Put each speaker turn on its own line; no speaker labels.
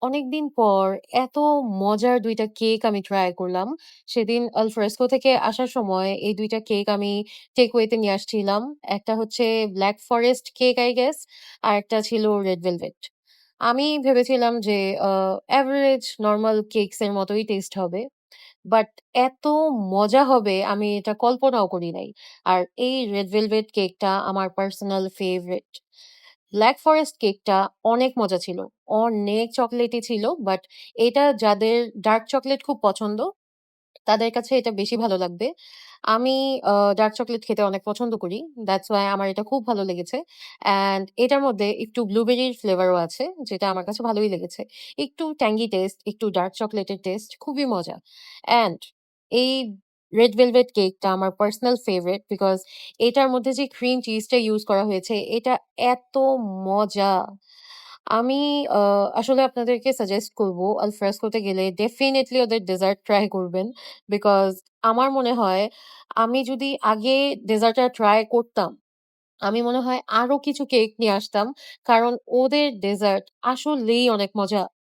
অনেকদিন পর এত মজার ২ টা কেক আমি ট্রাই করলাম। সেদিন আল ফ্রেস্কো থেকে আসার সময় এই ২ টা কেক আমি টেক ওয়েতে নিয়ে আসছিলাম। একটা হচ্ছে black forest cake I guess, আরেকটা ছিল রেড ভেলভেট। আমি ভেবেছিলাম যে আ এভারেজ নরমাল কেকস এর মতোই টেস্ট হবে। বাট এত মজা হবে আমি এটা কল্পনাও করি নাই। আর এই রেড ভেলভেট কেকটা আমার পার্সোনাল ফেভারিট। ব্লাক ফরেস্ট কেকটা অনেক মজা ছিল। অনেক চকলেটি ছিল। বাট এটা যাদের ডার্ক চকোলেট খুব পছন্দ, তাদের কাছে এটা বেশি ভালো লাগবে। আমি ডার্ক চকোলেট খেতে অনেক পছন্দ করি। দ্যাটস ওয়াই আমার এটা খুব ভালো লেগেছে। অ্যান্ড এটার মধ্যে একটু ব্লুবেরির ফ্লেভারও আছে, যেটা আমার কাছে ভালোই লেগেছে। একটু ট্যাঙ্গি টেস্ট, একটু ডার্ক চকোলেটের টেস্ট, খুবই মজা। অ্যান্ড এই রেড ভেলভেট কেকটা আমার পার্সোনাল ফেভারিট বিকজ এটার মধ্যে যে ক্রিম চিজটা ইউজ করা হয়েছে, এটা এত মজা! আমি আ আসলে আপনাদেরকে সাজেস্ট করব আল ফ্রেস্কোতে গেলে ডেফিনিটলি ওদের ডেজার্ট ট্রাই করবেন। বিকজ আমার মনে হয় আমি যদি আগে ডেজার্টটা ট্রাই করতাম, আমি মনে হয় আরো কিছু কেক নিয়ে আসতাম। কারণ ওদের ডেজার্ট আসলেই অনেক মজা।